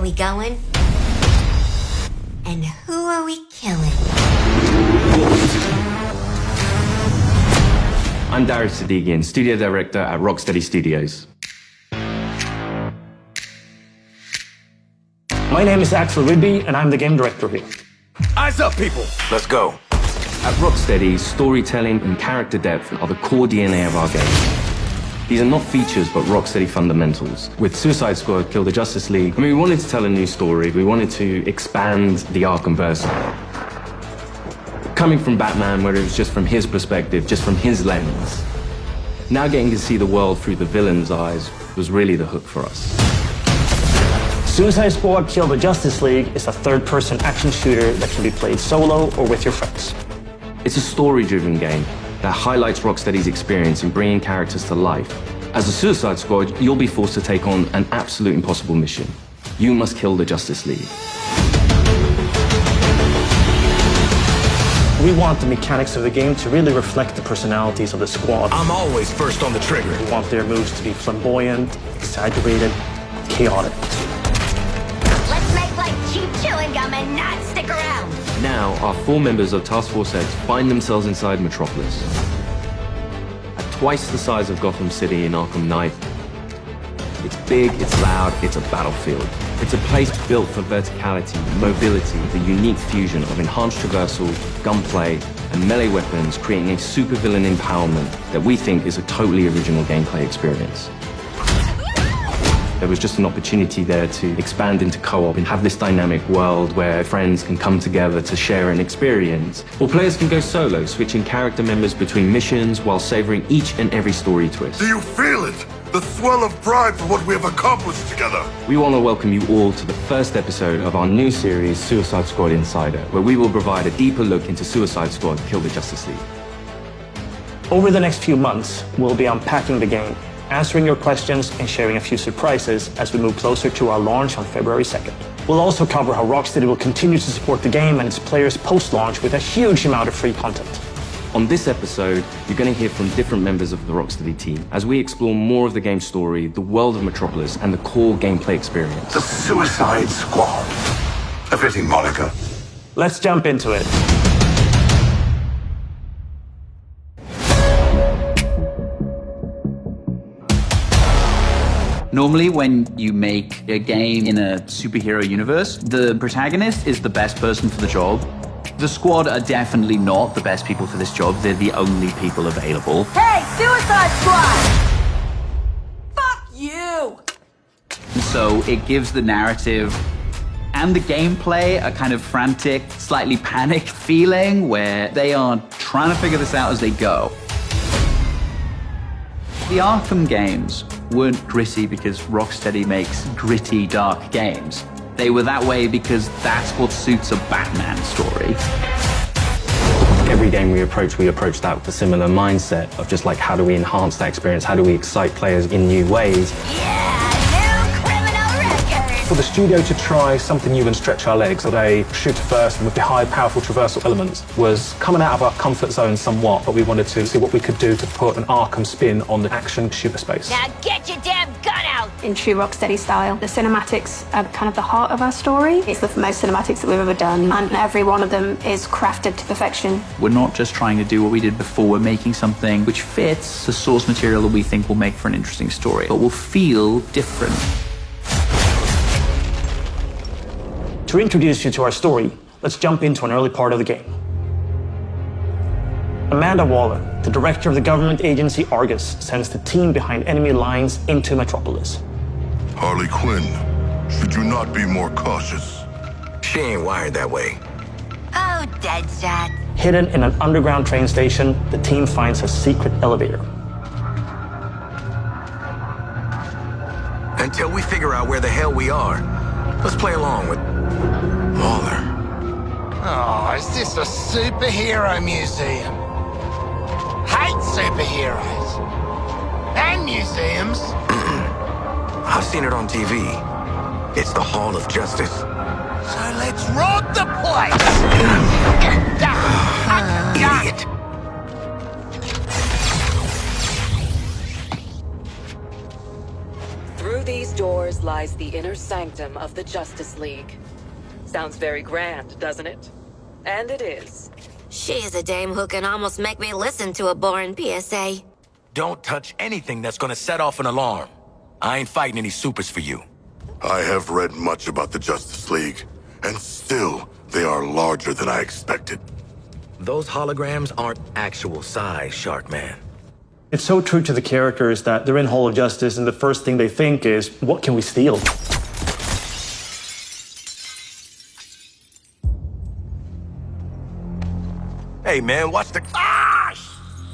we going? And who are we killing? I'm Darius Sadigian, studio director at Rocksteady Studios. My name is Axel Rydby, and I'm the game director here. Eyes up, people! Let's go. At Rocksteady, storytelling and character depth are the core DNA of our game. These are not features, but Rocksteady fundamentals. With Suicide Squad, Kill the Justice League, we wanted to tell a new story. We wanted to expand the Arkhamverse. Coming from Batman, where it was just from his perspective, just from his lens, now getting to see the world through the villain's eyes was really the hook for us. Suicide Squad Kill the Justice League is a third-person action shooter that can be played solo or with your friends. It's a story-driven game that highlights Rocksteady's experience in bringing characters to life. As a Suicide Squad, you'll be forced to take on an absolute impossible mission. You must kill the Justice League. We want the mechanics of the game to really reflect the personalities of the squad. I'm always first on the trigger. We want their moves to be flamboyant, exaggerated, chaotic. Let's make like cheap chewing gum and not stick around. Now, our 4 members of Task Force X find themselves inside Metropolis. At twice the size of Gotham City in Arkham Knight, it's big, it's loud, it's a battlefield. It's a place built for verticality, mobility, the unique fusion of enhanced traversal, gunplay, and melee weapons, creating a supervillain empowerment that we think is a totally original gameplay experience. There was just an opportunity there to expand into co-op and have this dynamic world where friends can come together to share an experience. Or players can go solo, switching character members between missions while savoring each and every story twist. Do you feel it? The swell of pride for what we have accomplished together. We want to welcome you all to the first episode of our new series, Suicide Squad Insider, where we will provide a deeper look into Suicide Squad Kill the Justice League. Over the next few months, we'll be unpacking the game, answering your questions, and sharing a few surprises as we move closer to our launch on February 2nd. We'll also cover how Rocksteady will continue to support the game and its players post-launch with a huge amount of free content. On this episode, you're going to hear from different members of the Rocksteady team as we explore more of the game's story, the world of Metropolis, and the core gameplay experience. The Suicide Squad. A fitting moniker. Let's jump into it. Normally, when you make a game in a superhero universe, the protagonist is the best person for the job. The squad are definitely not the best people for this job. They're the only people available. Hey, Suicide Squad! Fuck you! So it gives the narrative and the gameplay a kind of frantic, slightly panicked feeling where they are trying to figure this out as they go. The Arkham games weren't gritty because Rocksteady makes gritty, dark games. They were that way because that's what suits a Batman story. Every game we approach that with a similar mindset of just like, how do we enhance that experience? How do we excite players in new ways? Yeah, new criminal record! For the studio to try something new and stretch our legs at a shooter first with the high, powerful traversal elements was coming out of our comfort zone somewhat, but we wanted to see what we could do to put an Arkham spin on the action shooter space. Now get your damn gun out! In true Rocksteady style, the cinematics are kind of the heart of our story. It's the most cinematics that we've ever done, and every one of them is crafted to perfection. We're not just trying to do what we did before, we're making something which fits the source material that we think will make for an interesting story, but will feel different. To introduce you to our story, let's jump into an early part of the game. Amanda Waller, the director of the government agency Argus, sends the team behind enemy lines into Metropolis. Harley Quinn, should you not be more cautious? She ain't wired that way. Oh, Deadshot. Hidden in an underground train station, the team finds a secret elevator. Until we figure out where the hell we are, let's play along with Waller. Oh, is this a superhero museum? Hate superheroes. And museums. I've seen it on TV. It's the Hall of Justice. So let's rob the place! Idiot. Through these doors lies the inner sanctum of the Justice League. Sounds very grand, doesn't it? And it is. She's a dame who can almost make me listen to a boring PSA. Don't touch anything that's gonna set off an alarm. I ain't fighting any supers for you. I have read much about the Justice League, and still, they are larger than I expected. Those holograms aren't actual size, Sharkman. It's so true to the characters that they're in Hall of Justice and the first thing they think is, what can we steal? Hey man, watch the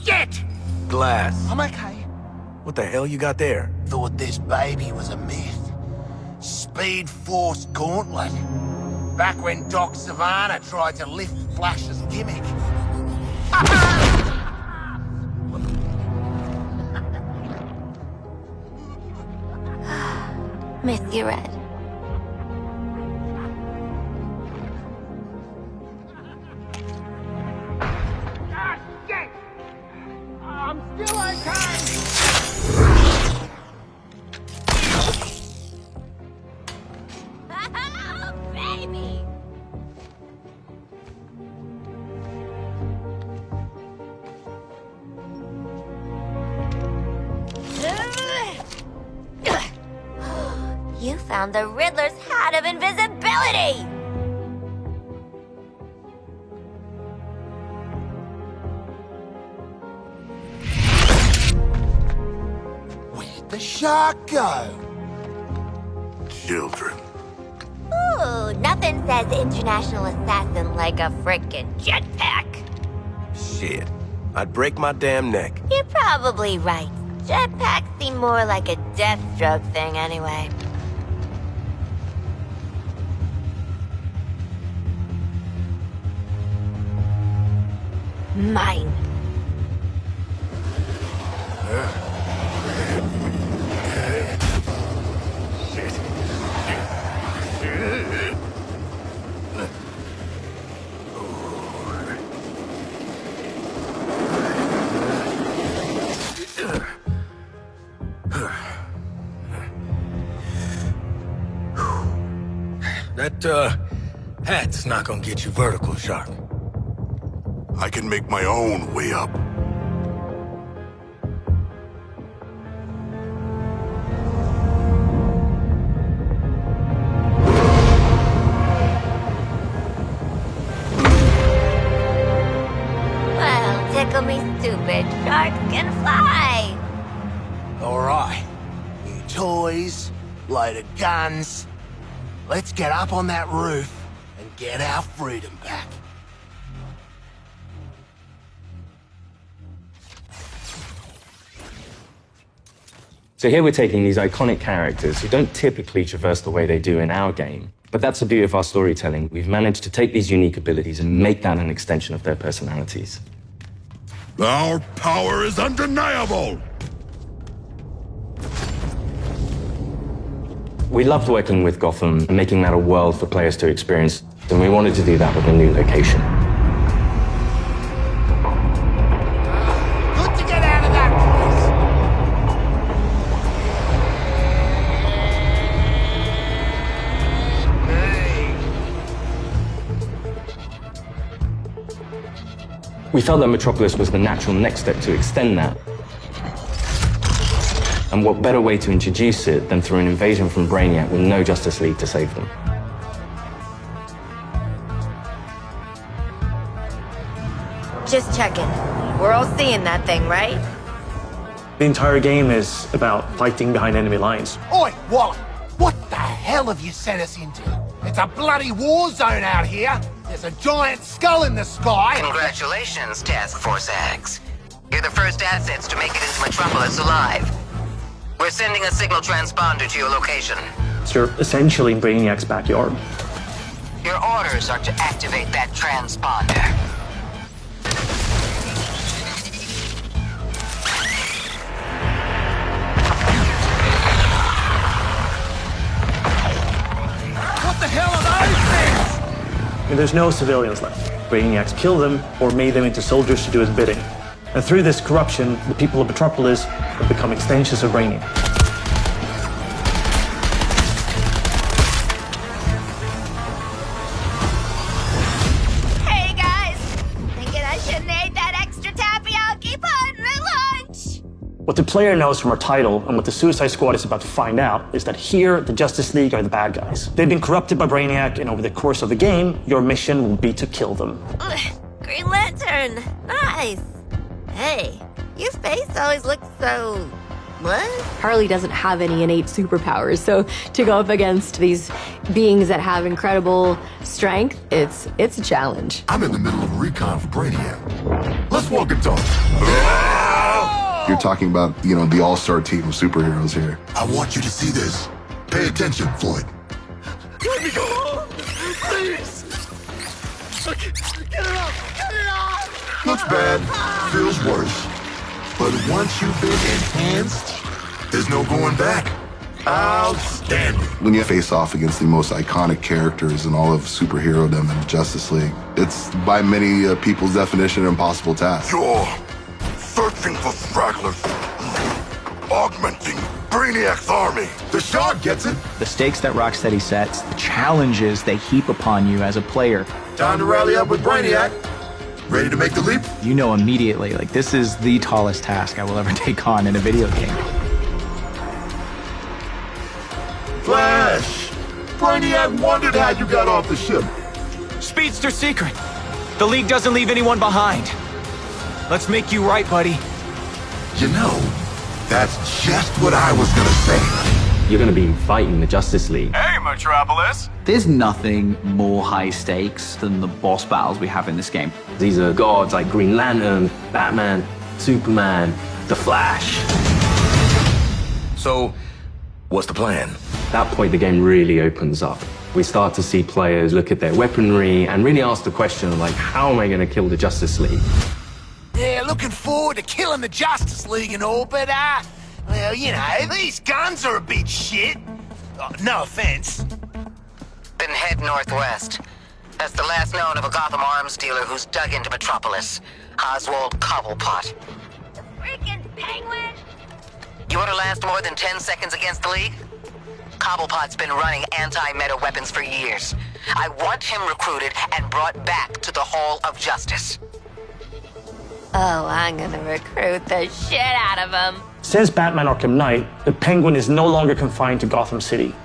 Shit! glass. I'm okay. What the hell you got there? Thought this baby was a myth. Speed Force Gauntlet. Back when Doc Savannah tried to lift Flash's gimmick. Miss you, Red. Shit! I'm still okay! Oh, baby! You found the Riddler's hat of invisibility! Where'd the shark go? Children. Ooh, nothing says international assassin like a frickin' jetpack. Shit. I'd break my damn neck. You're probably right. Jetpacks seem more like a Deathstroke thing anyway. Mine. That, hat's not gonna get you vertical, Shark. I can make my own way up. Well, tickle me stupid. Sharks can fly. All right. New toys, load of guns. Let's get up on that roof and get our freedom back. So here we're taking these iconic characters who don't typically traverse the way they do in our game. But that's the beauty of our storytelling. We've managed to take these unique abilities and make that an extension of their personalities. Our power is undeniable! We loved working with Gotham and making that a world for players to experience, and we wanted to do that with a new location. Good to get out of that place. We felt that Metropolis was the natural next step to extend that. And what better way to introduce it than through an invasion from Brainiac with no Justice League to save them? Just checking. We're all seeing that thing, right? The entire game is about fighting behind enemy lines. Oi, Wally! What the hell have you sent us into? It's a bloody war zone out here. There's a giant skull in the sky. Congratulations, Task Force X. You're the first assets to make it into Metropolis alive. We're sending a signal transponder to your location. So you're essentially in Brainiac's backyard. Your orders are to activate that transponder. What the hell are those things? And there's no civilians left. Brainiac's killed them or made them into soldiers to do his bidding. And through this corruption, the people of Metropolis have become extensions of Brainiac. What the player knows from our title and what the Suicide Squad is about to find out is that here, the Justice League are the bad guys. They've been corrupted by Brainiac, and over the course of the game, your mission will be to kill them. Green Lantern! Nice! Hey, your face always looks so... what? Harley doesn't have any innate superpowers, so to go up against these beings that have incredible strength, it's a challenge. I'm in the middle of a recon for Brainiac. Let's walk and talk. You're talking about, the all-star team of superheroes here. I want you to see this. Pay attention, Floyd. Let me go! Please! Get it off! Get it off! Looks bad. Feels worse. But once you've been enhanced, there's no going back. Outstanding. When you face off against the most iconic characters in all of superhero-dom and Justice League, it's by many people's definition an impossible task. You're searching for stragglers, augmenting Brainiac's army. The Shard gets it. The stakes that Rocksteady sets, the challenges they heap upon you as a player. Time to rally up with Brainiac. Ready to make the leap? You know immediately, this is the tallest task I will ever take on in a video game. Flash! Brainiac wondered how you got off the ship. Speedster secret. The League doesn't leave anyone behind. Let's make you right, buddy. That's just what I was gonna say. You're gonna be fighting the Justice League. Hey, Metropolis! There's nothing more high stakes than the boss battles we have in this game. These are gods like Green Lantern, Batman, Superman, The Flash. So, what's the plan? At that point, the game really opens up. We start to see players look at their weaponry and really ask the question, how am I gonna kill the Justice League? Yeah, looking forward to killing the Justice League and all, but, well, these guns are a bit shit. No offense. Then head northwest. That's the last known of a Gotham arms dealer who's dug into Metropolis. Oswald Cobblepot. The freaking Penguin! You want to last more than 10 seconds against the League? Cobblepot's been running anti-meta weapons for years. I want him recruited and brought back to the Hall of Justice. Oh, I'm gonna recruit the shit out of him. Since Batman Arkham Knight, the Penguin is no longer confined to Gotham City.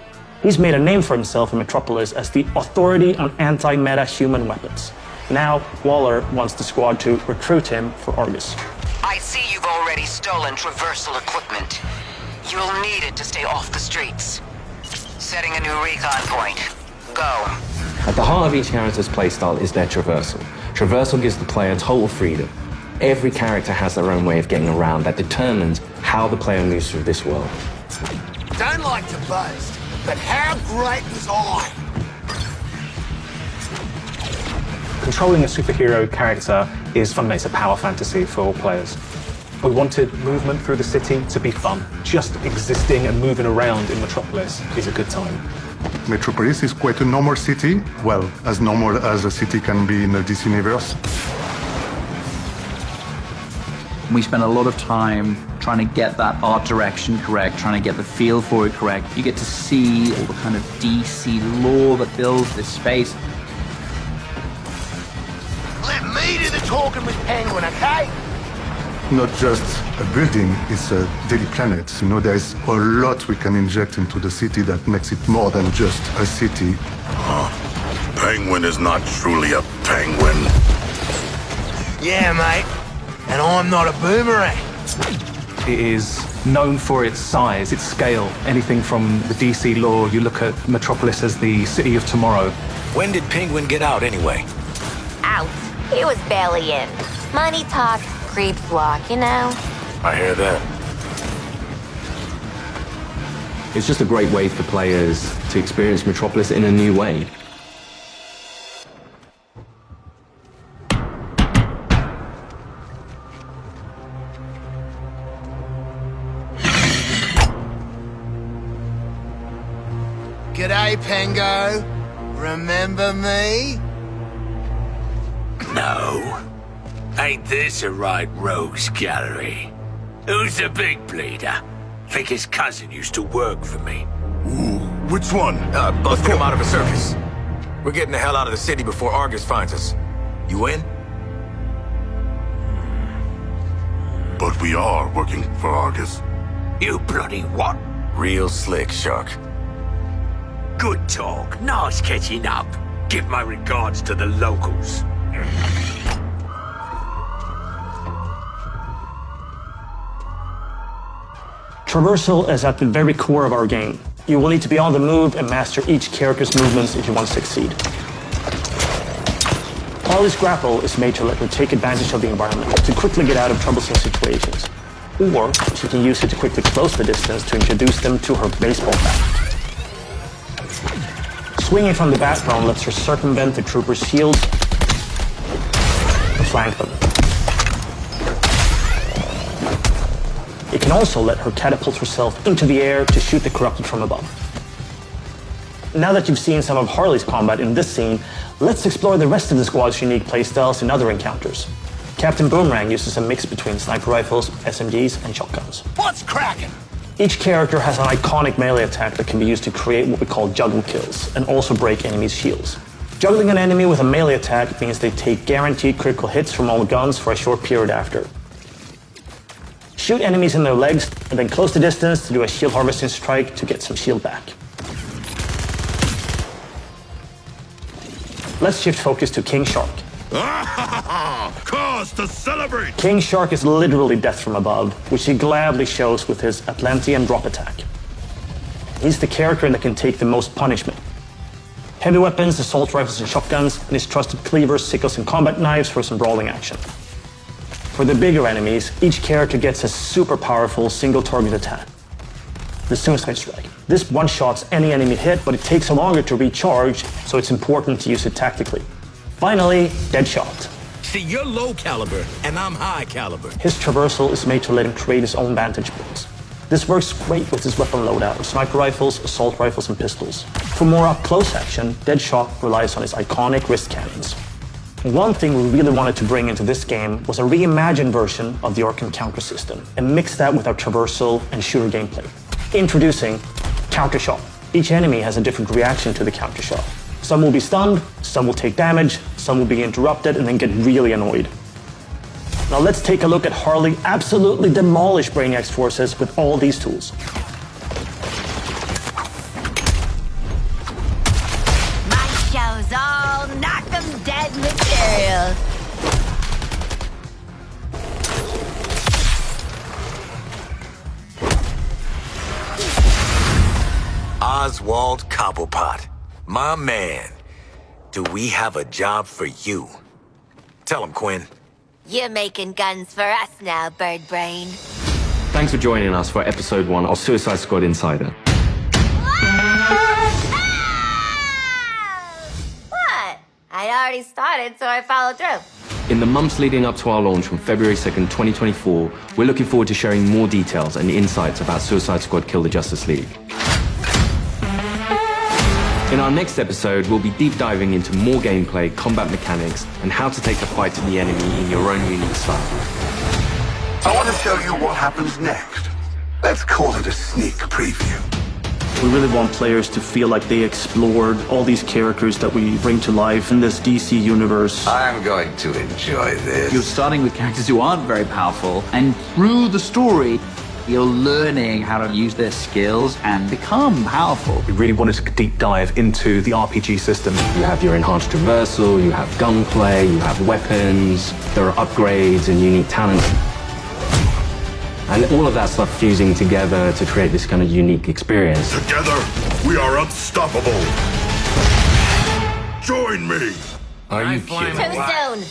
He's made a name for himself in Metropolis as the authority on anti-meta human weapons. Now, Waller wants the squad to recruit him for Argus. I see you've already stolen traversal equipment. You'll need it to stay off the streets. Setting a new recon point. Go. At the heart of each character's playstyle is their traversal. Traversal gives the player total freedom. Every character has their own way of getting around that determines how the player moves through this world. Don't like to boast, but how great was I? Controlling a superhero character is fundamentally it's a power fantasy for all players. We wanted movement through the city to be fun. Just existing and moving around in Metropolis is a good time. Metropolis is quite a normal city. Well, as normal as a city can be in the DC universe. We spent a lot of time trying to get that art direction correct, trying to get the feel for it correct. You get to see all the kind of DC lore that builds this space. Let me do the talking with Penguin, okay? Not just a building, it's a daily planet. There's a lot we can inject into the city that makes it more than just a city. Penguin is not truly a penguin. Yeah, mate. And I'm not a boomerang. It is known for its size, its scale. Anything from the DC lore, you look at Metropolis as the city of tomorrow. When did Penguin get out anyway? Out. He was barely in. Money talks, creeps walk, I hear that. It's just a great way for players to experience Metropolis in a new way. G'day, Pengo. Remember me? No. Ain't this a right rogues gallery? Who's the big bleeder? Think his cousin used to work for me. Ooh, which one? Busted him out of a circus. We're getting the hell out of the city before Argus finds us. You in? But we are working for Argus. You bloody what? Real slick, Shark. Good talk. Nice catching up. Give my regards to the locals. Traversal is at the very core of our game. You will need to be on the move and master each character's movements if you want to succeed. Harley's grapple is made to let her take advantage of the environment to quickly get out of troublesome situations. Or she can use it to quickly close the distance to introduce them to her baseball bat. Swinging from the background lets her circumvent the troopers' shields and flank them. It can also let her catapult herself into the air to shoot the corrupted from above. Now that you've seen some of Harley's combat in this scene, let's explore the rest of the squad's unique playstyles in other encounters. Captain Boomerang uses a mix between sniper rifles, SMGs, and shotguns. What's cracking? Each character has an iconic melee attack that can be used to create what we call juggle kills, and also break enemies' shields. Juggling an enemy with a melee attack means they take guaranteed critical hits from all guns for a short period after. Shoot enemies in their legs, and then close the distance to do a shield harvesting strike to get some shield back. Let's shift focus to King Shark. Cause to celebrate! King Shark is literally death from above, which he gladly shows with his Atlantean drop attack. He's the character that can take the most punishment. Heavy weapons, assault rifles and shotguns, and his trusted cleavers, sickles and combat knives for some brawling action. For the bigger enemies, each character gets a super powerful single target attack. The Suicide Strike. This one-shots any enemy hit, but it takes longer to recharge, so it's important to use it tactically. Finally, Deadshot. See, you're low caliber, and I'm high caliber. His traversal is made to let him create his own vantage points. This works great with his weapon loadout of sniper rifles, assault rifles, and pistols. For more up-close action, Deadshot relies on his iconic wrist cannons. One thing we really wanted to bring into this game was a reimagined version of the Arkham counter system, and mix that with our traversal and shooter gameplay. Introducing Counter Shot. Each enemy has a different reaction to the counter shot. Some will be stunned, some will take damage, some will be interrupted and then get really annoyed. Now let's take a look at Harley absolutely demolish Brainiac's forces with all these tools. My show's all knock 'em dead material. Oswald Cobblepot, my man. Do we have a job for you? Tell him, Quinn. You're making guns for us now, Bird Brain. Thanks for joining us for episode 1 of Suicide Squad Insider. What? I'd already started, so I followed through. In the months leading up to our launch from February 2nd, 2024, we're looking forward to sharing more details and insights about Suicide Squad Kill the Justice League. In our next episode, we'll be deep diving into more gameplay, combat mechanics, and how to take the fight to the enemy in your own unique style. I want to tell you what happens next. Let's call it a sneak preview. We really want players to feel like they explored all these characters that we bring to life in this DC universe. I'm going to enjoy this. You're starting with characters who aren't very powerful, and through the story, you're learning how to use their skills and become powerful. We really wanted to deep dive into the RPG system. You have your enhanced traversal, you have gunplay, you have weapons, there are upgrades and unique talents. And all of that stuff fusing together to create this kind of unique experience. Together, we are unstoppable. Join me. Are you kidding? Too soon.